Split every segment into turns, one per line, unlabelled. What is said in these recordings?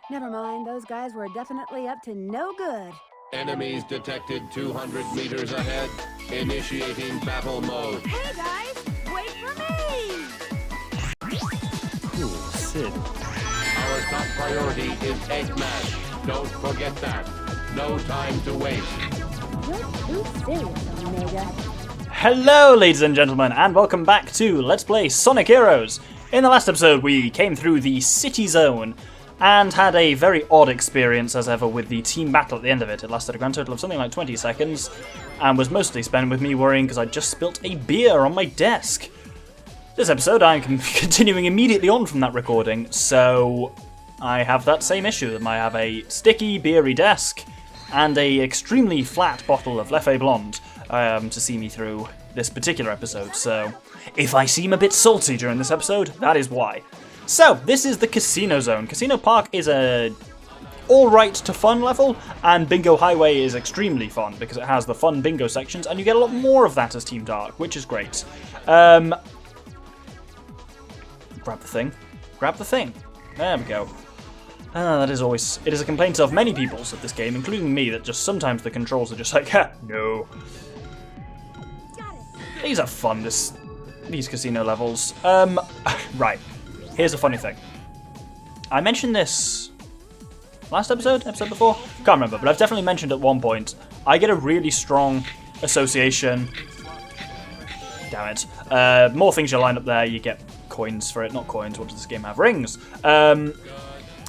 Never mind, those guys were definitely up to no good.
Enemies detected 200 meters ahead. Initiating battle mode.
Hey guys, wait for me!
Ooh, Sid.
Our top priority is Eggman. Don't forget that. No time to waste.
You're too serious, Omega.
Hello, ladies and gentlemen, and welcome back to Let's Play Sonic Heroes. In the last episode, we came through the City Zone and had a very odd experience as ever with the team battle at the end of it. It lasted a grand total of something like 20 seconds and was mostly spent with me worrying because I just spilt a beer on my desk. This episode, I'm continuing immediately on from that recording, so I have that same issue. I have a sticky, beery desk and a extremely flat bottle of Leffe Blonde to see me through this particular episode. So if I seem a bit salty during this episode, that is why. So, this is the Casino Zone. Casino Park is a alright to fun level, and Bingo Highway is extremely fun because it has the fun bingo sections, and you get a lot more of that as Team Dark, which is great. Grab the thing. Grab the thing. There we go. It is a complaint of many people's of this game, including me, that just sometimes the controls are just like, ha, no. These are fun, these casino levels. Right. Here's a funny thing. I mentioned this last episode before? Can't remember, but I've definitely mentioned at one point, I get a really strong association. Damn it. More things you line up there, you get coins for it. Not coins, what does this game have? Rings. I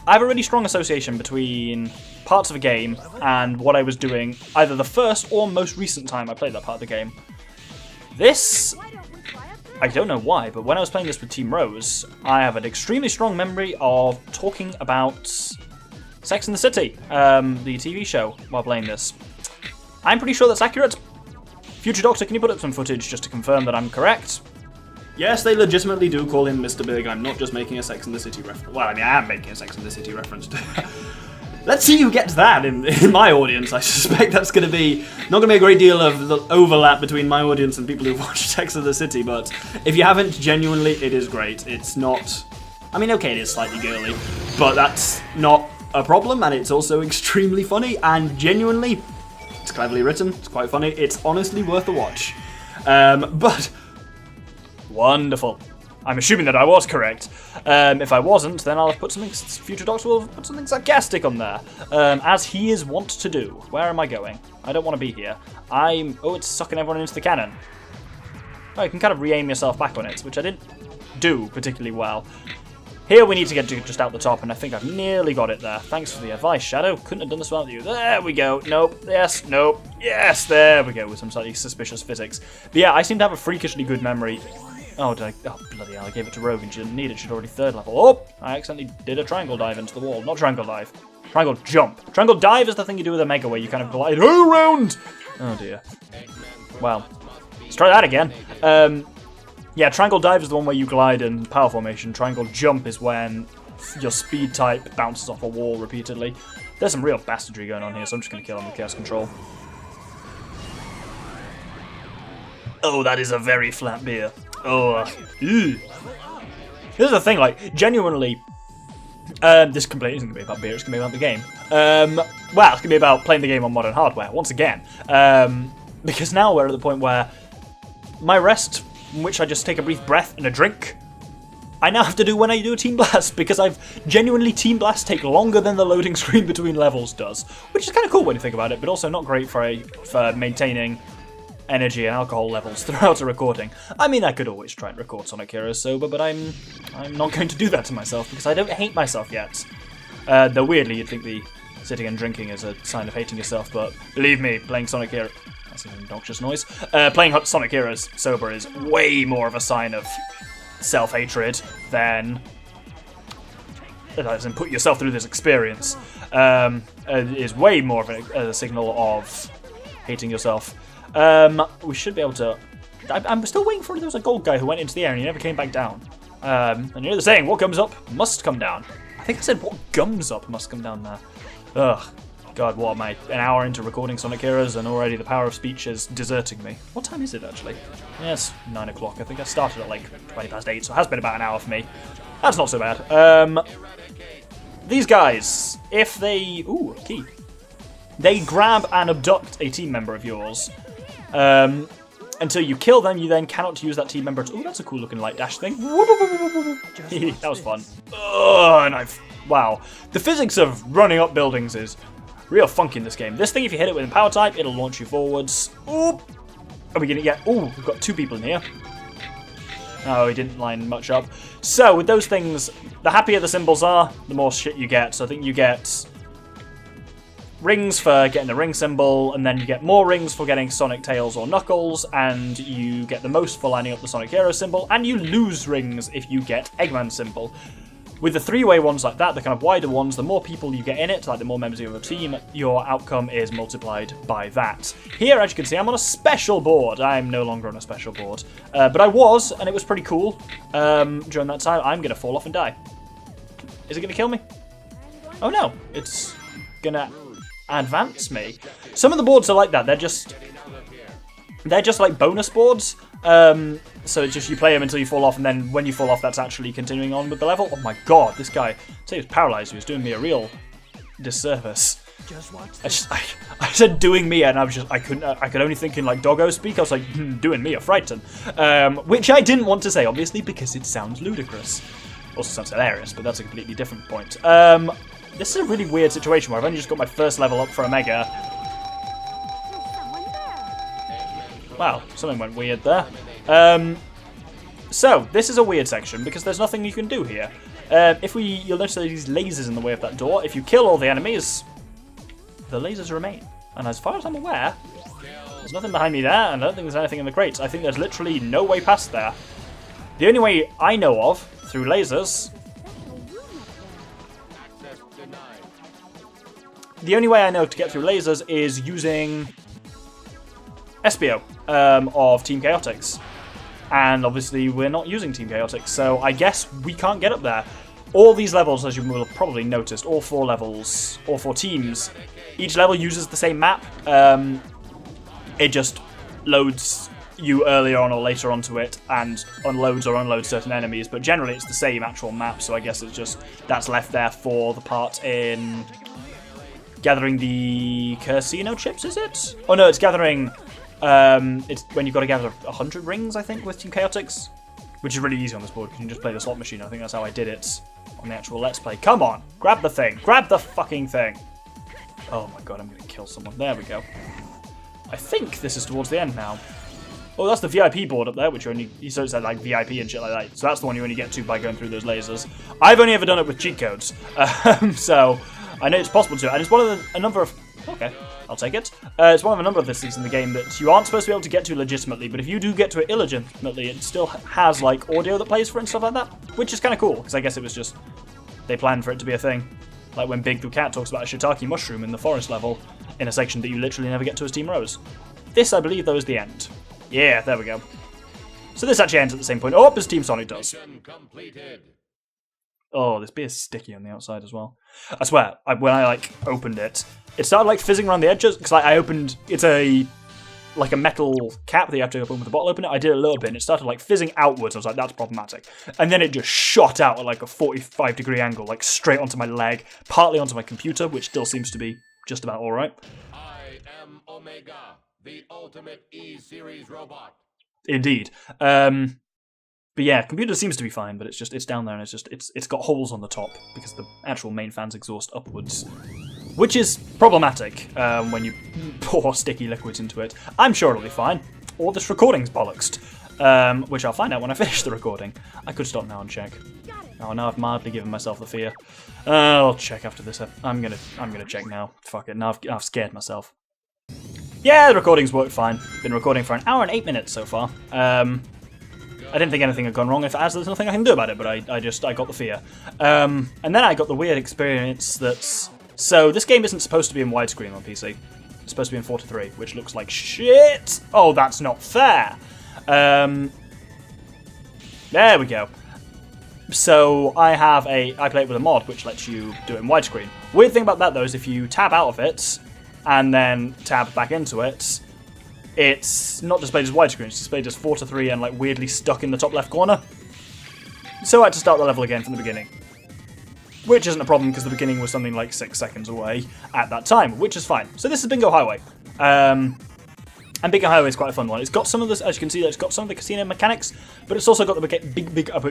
have a really strong association between parts of a game and what I was doing either the first or most recent time I played that part of the game. This, I don't know why, but when I was playing this with Team Rose, I have an extremely strong memory of talking about Sex and the City, the TV show, while playing this. I'm pretty sure that's accurate. Future Doctor, can you put up some footage just to confirm that I'm correct? Yes, they legitimately do call him Mr. Big. I'm not just making a Sex and the City reference. Well, I mean, I am making a Sex and the City reference. Let's see who gets that in my audience. I suspect that's not going to be a great deal of overlap between my audience and people who've watched Sex and the City, but if you haven't, genuinely, it is great. It's not... I mean, okay, it is slightly girly, but that's not a problem, and it's also extremely funny, and genuinely, it's cleverly written, it's quite funny, it's honestly worth a watch. But... Wonderful. I'm assuming that I was correct. If I wasn't, then I'll have put something... Future Doctor will put something sarcastic on there. As he is wont to do. Where am I going? I don't want to be here. Oh, it's sucking everyone into the cannon. Oh, you can kind of re-aim yourself back on it, which I didn't do particularly well. Here we need to get to just out the top, and I think I've nearly got it there. Thanks for the advice, Shadow. Couldn't have done this without you. There we go. Nope. Yes. Nope. Yes. There we go, with some slightly suspicious physics. But yeah, I seem to have a freakishly good memory. Oh, bloody hell, I gave it to Rogue and she didn't need it, she'd already third level. Oh, I accidentally did a triangle dive into the wall. Not triangle dive. Triangle jump. Triangle dive is the thing you do with a Mega where you kind of glide around. Oh dear. Well, let's try that again. Yeah, triangle dive is the one where you glide in power formation. Triangle jump is when your speed type bounces off a wall repeatedly. There's some real bastardry going on here, so I'm just going to kill him with Chaos Control. Oh, that is a very flat beer. Oh, ew. Here's the thing, like, genuinely, this completely isn't going to be about beer, it's going to be about the game. Well, it's going to be about playing the game on modern hardware, once again. Because now we're at the point where my rest, in which I just take a brief breath and a drink, I now have to do when I do a Team Blast, because I've genuinely Team Blast take longer than the loading screen between levels does. Which is kind of cool when you think about it, but also not great for maintaining energy and alcohol levels throughout a recording. I mean, I could always try and record Sonic Heroes sober, but I'm not going to do that to myself because I don't hate myself yet. Though weirdly, you'd think the sitting and drinking is a sign of hating yourself, but believe me, playing Sonic Heroes... That's an obnoxious noise. Playing Sonic Heroes sober is way more of a sign of self-hatred than... as in put yourself through this experience. Is way more of a signal of hating yourself. We should be able to... I'm still waiting for... There was a gold guy who went into the air and he never came back down. And you know the saying, what comes up must come down. I think I said what gums up must come down there. Ugh. God, what am I? An hour into recording Sonic Heroes and already the power of speech is deserting me. What time is it, actually? Yes, 9 o'clock. I think I started at like 20 past 8, so it has been about an hour for me. That's not so bad. These guys if they... Ooh, key. They grab and abduct a team member of yours. Until you kill them, you then cannot use that team member. Ooh, that's a cool looking light dash thing. That was fun. Oh, and wow. The physics of running up buildings is real funky in this game. This thing, if you hit it with a power type, it'll launch you forwards. Oop. Are we gonna get... Ooh, we've got 2 people in here. Oh, he didn't line much up. So, with those things, the happier the symbols are, the more shit you get. So I think you get rings for getting the ring symbol, and then you get more rings for getting Sonic Tails or Knuckles, and you get the most for lining up the Sonic Hero symbol, and you lose rings if you get Eggman symbol. With the 3-way ones like that, the kind of wider ones, the more people you get in it, like the more members of your team, your outcome is multiplied by that. Here, as you can see, I'm on a special board. I'm no longer on a special board. But I was, and it was pretty cool. During that time, I'm going to fall off and die. Is it going to kill me? Oh no, it's going to advance me. Some of the boards are like that. They're just like bonus boards. So it's just you play them until you fall off, and then when you fall off, that's actually continuing on with the level. Oh my god, this guy, say he was paralyzed, he was doing me a real disservice. I said doing me, and I could only think in like doggo speak. I was like, doing me a frighten. Which I didn't want to say, obviously, because it sounds ludicrous. Also sounds hilarious, but that's a completely different point. This is a really weird situation where I've only just got my first level up for Omega. Wow, something went weird there. So, this is a weird section because there's nothing you can do here. You'll notice there's these lasers in the way of that door. If you kill all the enemies, the lasers remain. And as far as I'm aware, there's nothing behind me there, and I don't think there's anything in the crates. I think there's literally no way past there. The only way I know of, through lasers... The only way I know to get through lasers is using Espio of Team Chaotix. And obviously we're not using Team Chaotix, so I guess we can't get up there. All these levels, as you will have probably noticed, all 4 levels, all 4 teams, each level uses the same map. It just loads you earlier on or later onto it and unloads or unloads certain enemies, but generally it's the same actual map, so I guess it's just that's left there for the part in gathering the casino chips, is it? Oh no, it's gathering... it's when you've got to gather 100 rings, I think, with Team Chaotix, which is really easy on this board because you can just play the slot machine. I think that's how I did it on the actual Let's Play. Come on, grab the thing, grab the fucking thing. Oh my god, I'm gonna kill someone. There we go. I think this is towards the end now. Oh, that's the VIP board up there, which you sort of said like VIP and shit like that. So that's the one you only get to by going through those lasers. I've only ever done it with cheat codes, so I know it's possible to, and it's one of a number of. Okay, I'll take it. It's one of a number of this in the game that you aren't supposed to be able to get to legitimately, but if you do get to it illegitimately, it still has like audio that plays for it and stuff like that, which is kind of cool, because I guess it was just, they planned for it to be a thing. Like when Big the Cat talks about a shiitake mushroom in the forest level, in a section that you literally never get to as Team Rose. This, I believe, though, is the end. Yeah, there we go. So this actually ends at the same point. Oh, as Team Sonic does. Oh, this beer's sticky on the outside as well. I swear, when I like opened it, it started like fizzing around the edges because like, I opened. It's like a metal cap that you have to open with the bottle opener. I did a little bit, and it started like fizzing outwards. I was like, that's problematic. And then it just shot out at like a 45-degree angle, like straight onto my leg, partly onto my computer, which still seems to be just about all right.
I am Omega, the ultimate E-Series robot.
Indeed. But yeah, computer seems to be fine, but it's down there and it's got holes on the top because the actual main fan's exhaust upwards, which is problematic when you pour sticky liquids into it. I'm sure it'll be fine, or this recording's bollocksed, which I'll find out when I finish the recording. I could stop now and check. Oh, now I've mildly given myself the fear. I'll check after this. I'm gonna check now. Fuck it. Now I've scared myself. Yeah, the recording's worked fine. Been recording for 1 hour and 8 minutes so far. I didn't think anything had gone wrong. If it has, there's nothing I can do about it, but I got the fear. And then I got the weird experience that's... So, this game isn't supposed to be in widescreen on PC. It's supposed to be in 4:3, which looks like shit! Oh, that's not fair! There we go. So, I play it with a mod, which lets you do it in widescreen. Weird thing about that, though, is if you tab out of it, and then tab back into it, it's not displayed as widescreen, it's displayed as 4:3 and like weirdly stuck in the top left corner. So I had to start the level again from the beginning. which isn't a problem because the beginning was something like 6 seconds away at that time, which is fine. So this is Bingo Highway. And Bingo Highway is quite a fun one. It's got some of this, as you can see, it's got some of the casino mechanics, but it's also got the big up.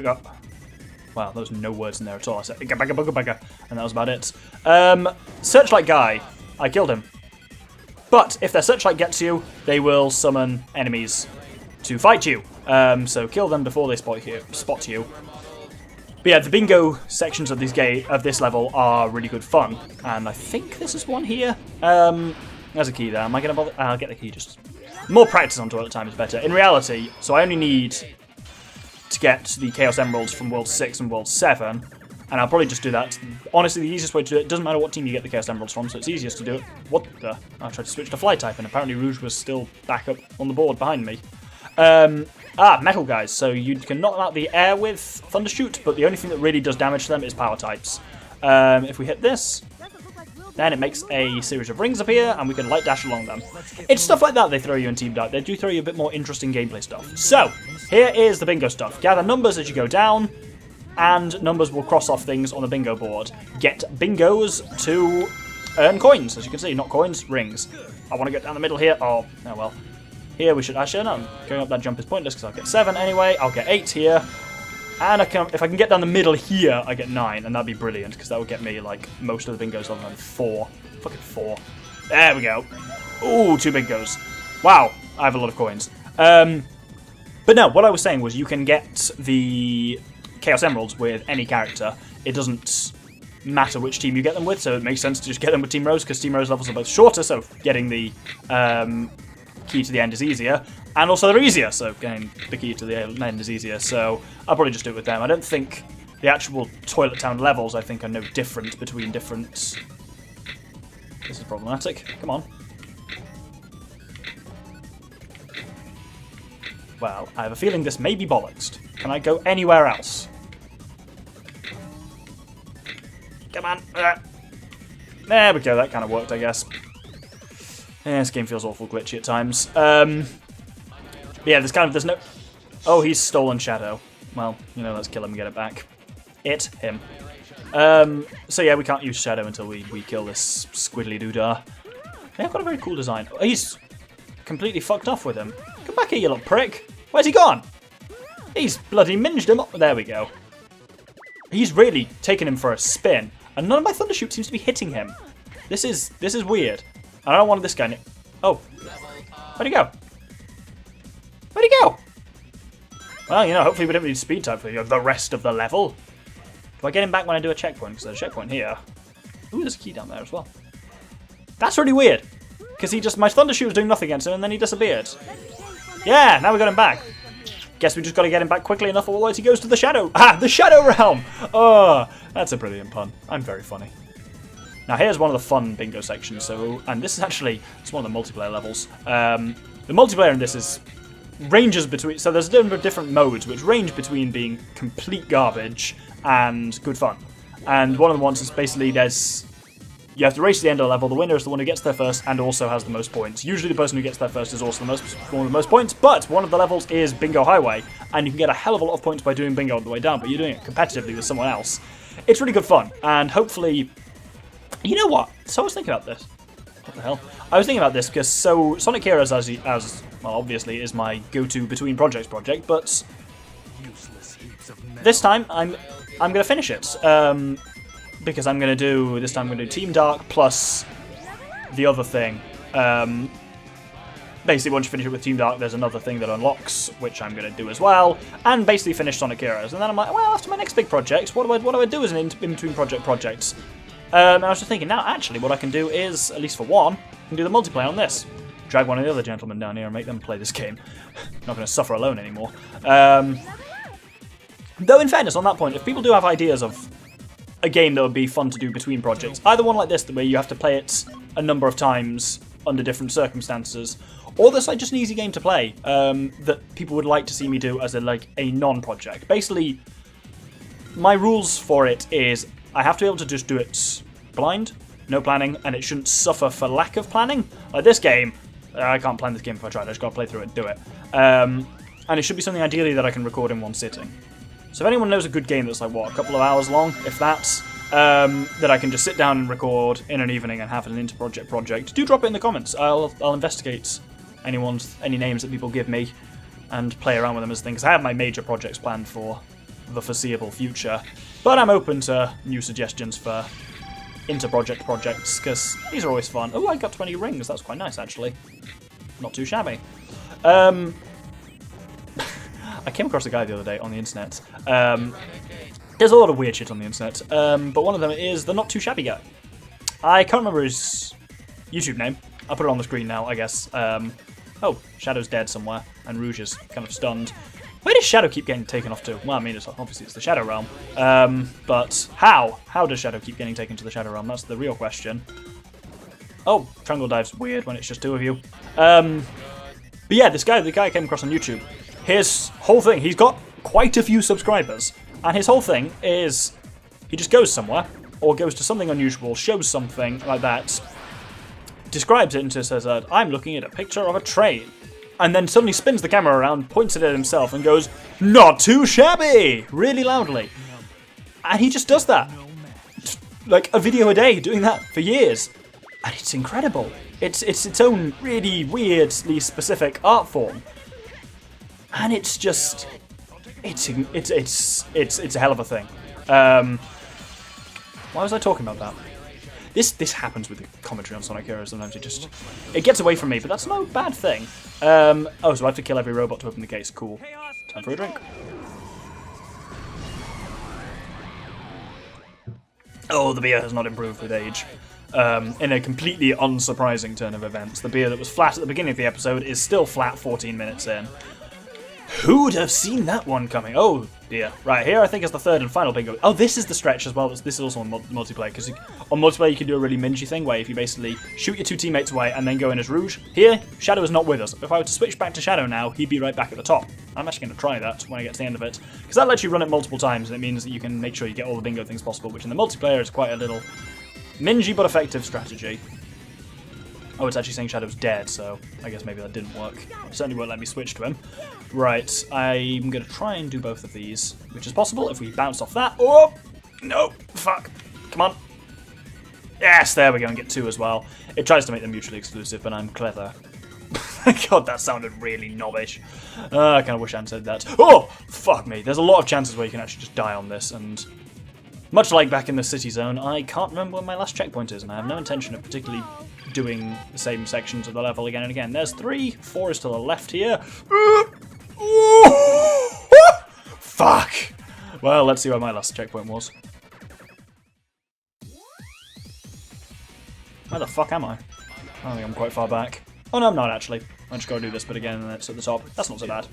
Wow, there was no words in there at all. I said bigger, and that was about it. Searchlight guy, I killed him. But if their searchlight gets you, they will summon enemies to fight you. So kill them before they spot you. But yeah, the bingo sections of this level are really good fun, and I think this is one here. There's a key there. Am I gonna bother? I'll get the key. Just more practice on toilet time is better. In reality, so I only need to get the Chaos Emeralds from World 6 and World 7, and I'll probably just do that. Honestly, the easiest way to do it, doesn't matter what team you get the Chaos Emeralds from, so it's easiest to do it. What the? I tried to switch to Fly type, and apparently Rouge was still back up on the board behind me. Metal guys. So you can knock them out the air with Thundershoot, but the only thing that really does damage to them is power types. If we hit this, then it makes a series of rings appear, and we can light dash along them. It's stuff like that they throw you in Team Dark. They do throw you a bit more interesting gameplay stuff. So, here is the bingo stuff. Gather numbers as you go down, and numbers will cross off things on the bingo board. Get bingos to earn coins, as you can see. Not coins, rings. I want to get down the middle here. Oh well. Here we should actually, no, going up that jump is pointless because I'll get 7 anyway. I'll get 8 here. And if I can get down the middle here, I get 9, and that'd be brilliant because that would get me like most of the bingos other than 4. Fucking 4. There we go. Ooh, 2 bingos. Wow, I have a lot of coins. But no, what I was saying was you can get the Chaos Emeralds with any character. It doesn't matter which team you get them with, so it makes sense to just get them with Team Rose because Team Rose levels are both shorter, so getting the key to the end is easier, and also they're easier, so getting the key to the end is easier, so I'll probably just do it with them. I don't think the actual Toilet Town levels, I think, are no different between different... This is problematic. Come on. Well, I have a feeling this may be bollocksed. Can I go anywhere else? Come on. There we go, that kind of worked, I guess. Yeah, this game feels awful glitchy at times. Yeah, there's no... Oh, he's stolen Shadow. Well, you know, let's kill him and get it back. Him. So yeah, we can't use Shadow until we kill this squiddly doodah. Yeah, I've got a very cool design. Oh, he's completely fucked off with him. Come back here, you little prick. Where's he gone? He's bloody minged him up. There we go. He's really taken him for a spin, and none of my Thundershoot seems to be hitting him. This is weird. I don't want this guy. Oh, where'd he go? Where'd he go? Well, you know, hopefully we don't need speed type for the rest of the level. Do I get him back when I do a checkpoint? Because there's a checkpoint here. Ooh, there's a key down there as well. That's really weird. Because my Thundershoot was doing nothing against him and then he disappeared. Yeah, now we got him back. Guess we just got to get him back quickly enough, otherwise he goes to the Shadow. Ah, the Shadow Realm! Oh, that's a brilliant pun. I'm very funny. Now here's one of the fun bingo sections. And this is actually, it's one of the multiplayer levels. The multiplayer in this ranges between, so there's different modes which range between being complete garbage and good fun. And one of the ones is basically you have to race to the end of the level. The winner is the one who gets there first and also has the most points. Usually the person who gets there first is also the one with the most points, but one of the levels is Bingo Highway, and you can get a hell of a lot of points by doing bingo on the way down, but you're doing it competitively with someone else. It's really good fun, and hopefully... You know what? So I was thinking about this. What the hell? I was thinking about this because Sonic Heroes, as well, obviously, is my go-to between projects project, but this time I'm going to finish it because I'm going to do Team Dark plus the other thing. Basically, once you finish it with Team Dark, there's another thing that unlocks, which I'm going to do as well, and basically finish Sonic Heroes. And then I'm like, well, after my next big project, what do I do as an in-between projects? And I was just thinking, now actually what I can do is, at least for one, I can do the multiplayer on this. Drag one of the other gentlemen down here and make them play this game. Not going to suffer alone anymore. Though in fairness, on that point, if people do have ideas of a game that would be fun to do between projects, either one like this, where you have to play it a number of times under different circumstances, or there's like just an easy game to play that people would like to see me do as a non-project. Basically, my rules for it is I have to be able to just do it blind, no planning, and it shouldn't suffer for lack of planning. Like this game, I can't plan this game if I tried, I just got to play through it and do it. And it should be something ideally that I can record in one sitting. So if anyone knows a good game that's like, what, a couple of hours long, if that, that I can just sit down and record in an evening and have an inter-project, do drop it in the comments. I'll investigate any names that people give me and play around with them as things. I have my major projects planned for the foreseeable future, but I'm open to new suggestions for inter-projects, because these are always fun. Oh, I got 20 rings. That's quite nice, actually. Not too shabby. I came across a guy the other day on the internet. There's a lot of weird shit on the internet, but one of them is the Not Too Shabby guy. I can't remember his YouTube name. I'll put it on the screen now, I guess. Oh, Shadow's dead somewhere, and Rouge is kind of stunned. Where does Shadow keep getting taken off to? Well, I mean, obviously it's the Shadow Realm. But how? How does Shadow keep getting taken to the Shadow Realm? That's the real question. Oh, Triangle Dive's weird when it's just two of you. But yeah, the guy I came across on YouTube, his whole thing, he's got quite a few subscribers. And his whole thing is, he just goes somewhere, or goes to something unusual, shows something like that, describes it and just says, I'm looking at a picture of a train. And then suddenly spins the camera around, points it at himself, and goes, "Not too shabby!" really loudly. And he just does that. Like a video a day, doing that for years. And it's incredible. It's its own really weirdly specific art form. And it's just... It's a hell of a thing. Why was I talking about that? This happens with the commentary on Sonic Heroes. Sometimes it gets away from me, but that's no bad thing. Oh, so I have to kill every robot to open the case. Cool. Time for a drink. Oh, the beer has not improved with age. In a completely unsurprising turn of events, the beer that was flat at the beginning of the episode is still flat 14 minutes in. Who'd have seen that one coming? Oh dear. Right, here I think is the third and final bingo. Oh, this is the stretch as well. This is also on multiplayer, because on multiplayer you can do a really mingy thing where if you basically shoot your two teammates away and then go in as Rouge. Here, Shadow is not with us. If I were to switch back to Shadow now, he'd be right back at the top. I'm actually going to try that when I get to the end of it, because that lets you run it multiple times, and it means that you can make sure you get all the bingo things possible, which in the multiplayer is quite a little mingy but effective strategy. Oh, it's actually saying Shadow's dead, so I guess maybe that didn't work. It certainly won't let me switch to him. Right, I'm going to try and do both of these, which is possible if we bounce off that. Oh! No! Fuck! Come on! Yes, there we go, and get two as well. It tries to make them mutually exclusive, but I'm clever. God, that sounded really knobbish. I kind of wish I hadn't said that. Oh! Fuck me. There's a lot of chances where you can actually just die on this, and... much like back in the city zone, I can't remember where my last checkpoint is, and I have no intention of particularly doing the same sections of the level again and again. There's 3, 4 is to the left here. Fuck! Well, let's see where my last checkpoint was. Where the fuck am I? I think I'm quite far back. Oh no, I'm not actually. I just gotta do this bit again and it's at the top. That's not so bad.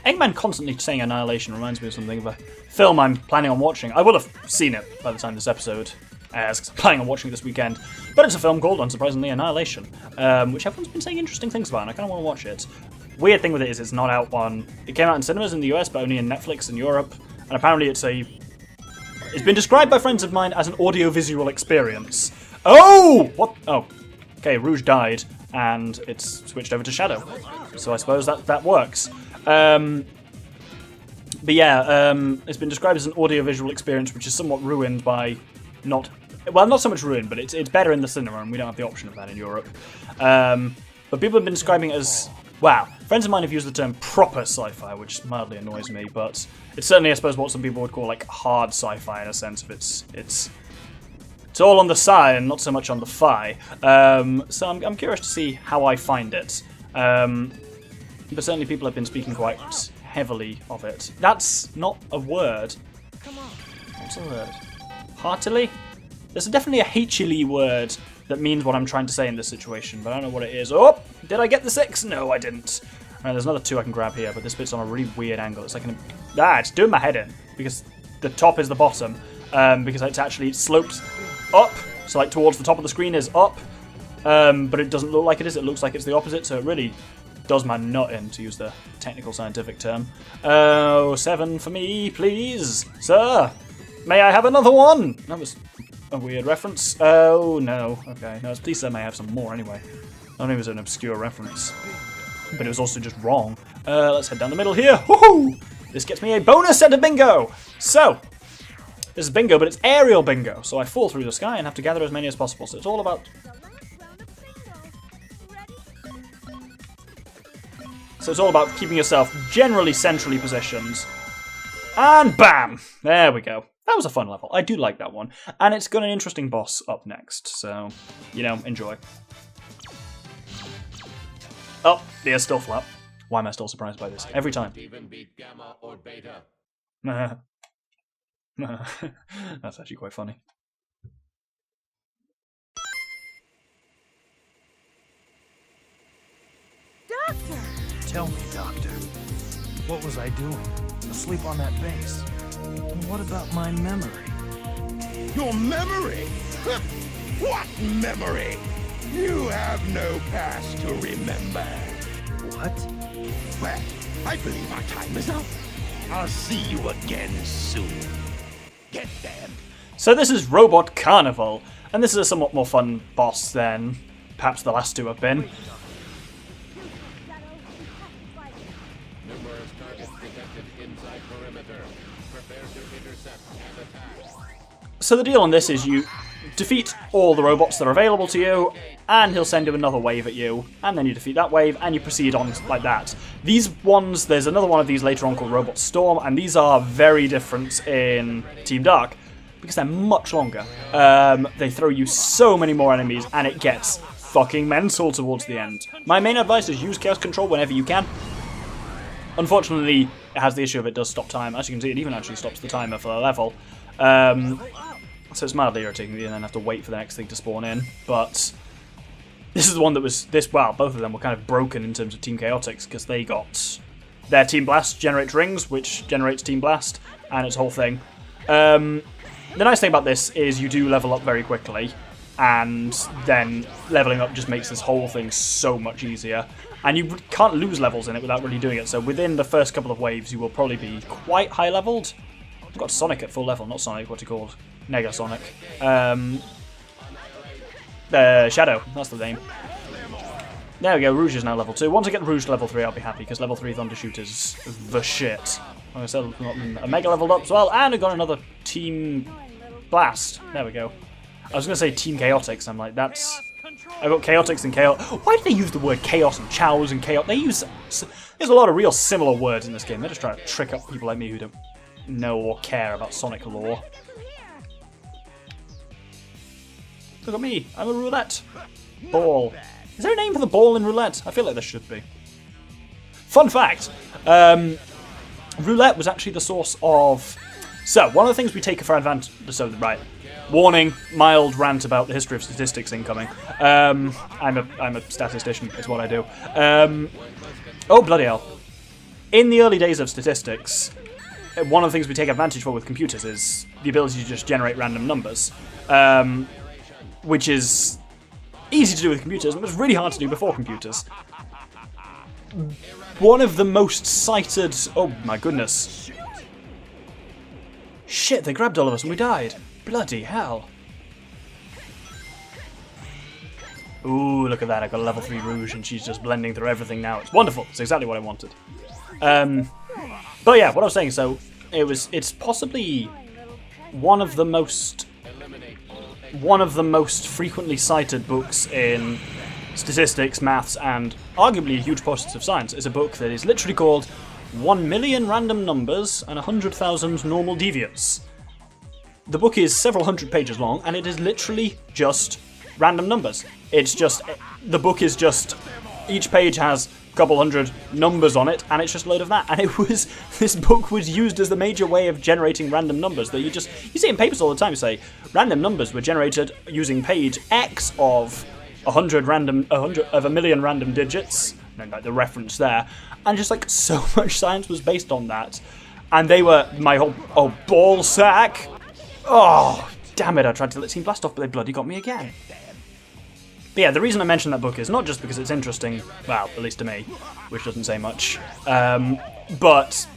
Eggman constantly saying Annihilation reminds me of something of a film I'm planning on watching. I will have seen it by the time this episode airs, because I'm planning on watching it this weekend. But it's a film called, unsurprisingly, Annihilation, which everyone's been saying interesting things about, and I kind of want to watch it. Weird thing with it is it's not out on... It came out in cinemas in the US, but only in Netflix in Europe. And apparently it's been described by friends of mine as an audio-visual experience. Oh! What? Oh. Okay, Rouge died, and it's switched over to Shadow. So I suppose that works. But yeah, it's been described as an audio-visual experience, which is somewhat ruined by not so much ruined, but it's better in the cinema, and we don't have the option of that in Europe. But people have been describing it as, wow, friends of mine have used the term proper sci-fi, which mildly annoys me, but it's certainly, I suppose, what some people would call like hard sci-fi in a sense of it's all on the sci and not so much on the fi. So I'm curious to see how I find it. But certainly people have been speaking quite heavily of it. That's not a word. What's a word? Heartily? There's definitely a H-ly word that means what I'm trying to say in this situation, but I don't know what it is. Oh! Did I get the 6? No, I didn't. Right, there's another 2 I can grab here, but this bit's on a really weird angle. It's like it's doing my head in, because the top is the bottom, because it slopes up, so like towards the top of the screen is up, but it doesn't look like it is. It looks like it's the opposite, so it really does my nut in, to use the technical scientific term. Oh, 7 for me, please, sir. May I have another one? That was a weird reference. Oh, no. Okay. No, please, sir, may I have some more anyway. I know it was an obscure reference, but it was also just wrong. Let's head down the middle here. Woohoo! This gets me a bonus set of bingo. So, This is bingo, but it's aerial bingo. So I fall through the sky and have to gather as many as possible. So it's all about... So it's all about keeping yourself generally centrally positioned. And bam! There we go. That was a fun level. I do like that one. And it's got an interesting boss up next. So, you know, enjoy. Oh, the air's still flat. Why am I still surprised by this? Every time.
Even beat Gamma or Beta.
That's actually quite funny.
Doctor!
Tell me, Doctor, what was I doing? Asleep on that base? And what about my memory?
Your memory? What memory? You have no past to remember.
What?
Well, I believe our time is up. I'll see you again soon. Get them.
So this is Robot Carnival, and this is a somewhat more fun boss than perhaps the last two have been.
Numerous targets detected inside perimeter. Prepare to intercept and attack.
So the deal on this is you defeat all the robots that are available to you, and he'll send you another wave at you, and then you defeat that wave, and you proceed on like that. These ones, there's another one of these later on called Robot Storm, and these are very different in Team Dark, because they're much longer. They throw you so many more enemies, and it gets fucking mental towards the end. My main advice is use Chaos Control whenever you can. Unfortunately, it has the issue of it does stop time. As you can see, it even actually stops the timer for the level. So it's mildly irritating that you then have to wait for the next thing to spawn in. But this is the one that was well, both of them were kind of broken in terms of Team Chaotix, because they got their Team Blast generates rings, which generates Team Blast, and its whole thing. The nice thing about this is you do level up very quickly, and then leveling up just makes this whole thing so much easier. And you can't lose levels in it without really doing it, so within the first couple of waves you will probably be quite high leveled. I've got Sonic at full level, not Sonic, what's he called? Negasonic. Shadow, that's the name. There we go, Rouge is now level 2. Once I get Rouge to level 3 I'll be happy, because level 3 Thundershoot is the shit. Like I said, I've got a Mega leveled up as well, and I've got another Team Blast. There we go. I was going to say Team Chaotix, I'm like, that's... I got Chaotix and Chaos. Why do they use the word Chaos and Chows and Chaos? They use... There's a lot of real similar words in this game. They're just trying to trick up people like me who don't know or care about Sonic lore. Look at me, I'm a roulette ball. Is there a name for the ball in roulette? I feel like there should be. Fun fact, roulette was actually the source of... So, one of the things we take for advantage... So, right, warning, mild rant about the history of statistics incoming. I'm a statistician, is what I do. Oh, bloody hell. In the early days of statistics, one of the things we take advantage for with computers is the ability to just generate random numbers. Which is easy to do with computers, but it's really hard to do before computers. One of the most cited... Oh my goodness. Shit, they grabbed all of us and we died. Bloody hell. Ooh, look at that, I got a level 3 Rouge and she's just blending through everything now. It's wonderful, it's exactly what I wanted. But yeah, what I was saying, so it's possibly one of the most frequently cited books in statistics, maths, and arguably a huge portion of science. Is a book that is literally called 1 Million Random Numbers and 100,000 Normal Deviants. The book is several hundred pages long, and it is literally just random numbers. It's just, the book is just, each page has a couple hundred numbers on it, and it's just a load of that. And this book was used as the major way of generating random numbers. That you see in papers all the time, say, random numbers were generated using page X of a million random digits, and like the reference there, and just like so much science was based on that. And they were, my whole ball sack. Oh, damn it, I tried to let Team Blast off, but they bloody got me again. But yeah, the reason I mention that book is not just because it's interesting, well, at least to me, which doesn't say much, but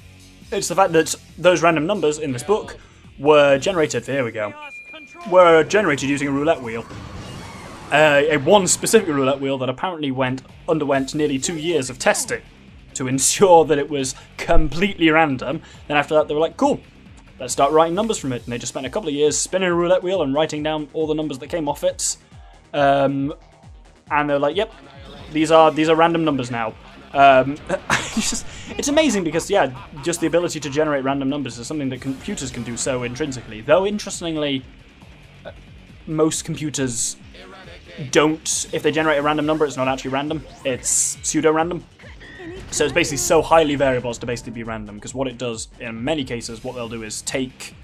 it's the fact that those random numbers in this book were generated, here we go, were generated using a roulette wheel. One specific roulette wheel that apparently underwent nearly 2 years of testing to ensure that it was completely random. Then after that they were like, cool, let's start writing numbers from it. And they just spent a couple of years spinning a roulette wheel and writing down all the numbers that came off it. And they're like, yep, these are random numbers now. It's amazing because, yeah, just the ability to generate random numbers is something that computers can do so intrinsically. Though, interestingly, most computers don't, if they generate a random number, it's not actually random, it's pseudo-random. So it's basically so highly variable as to basically be random, because what it does, in many cases, what they'll do is take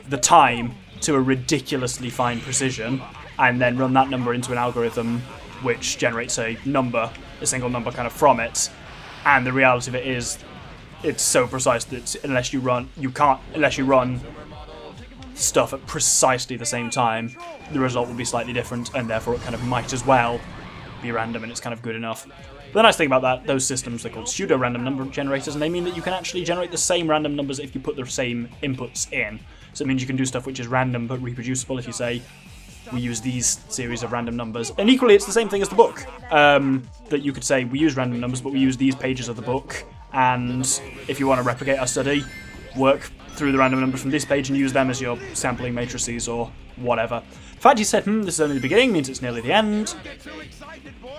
the time to a ridiculously fine precision, and then run that number into an algorithm which generates a single number kind of from it. And the reality of it is, it's so precise that unless you run stuff at precisely the same time, the result will be slightly different, and therefore it kind of might as well be random, and it's kind of good enough. But the nice thing about that, those systems, they're called pseudo-random number generators, and they mean that you can actually generate the same random numbers if you put the same inputs in. So it means you can do stuff which is random but reproducible. If you say, we use these series of random numbers. And equally, it's the same thing as the book. That you could say, we use random numbers, but we use these pages of the book, and if you want to replicate our study, work through the random numbers from this page and use them as your sampling matrices or whatever. The fact you said, this is only the beginning, means it's nearly the end.
Don't get too excited, boys.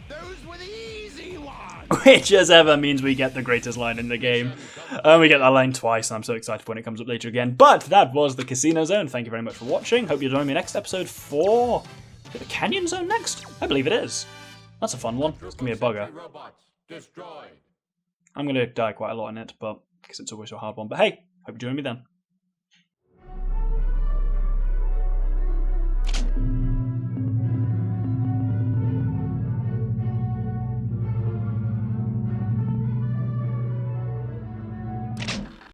Those were the easy ones.
Which, as ever, means we get the greatest line in the game. We get that line twice, and I'm so excited when it comes up later again. But that was the Casino Zone. Thank you very much for watching. Hope you'll join me next episode for... Is it the Canyon Zone next? I believe it is. That's a fun one. It's going to be a bugger.
Robots destroyed.
I'm going to die quite a lot in it, but because it's always a hard one. But hey, hope you join me then.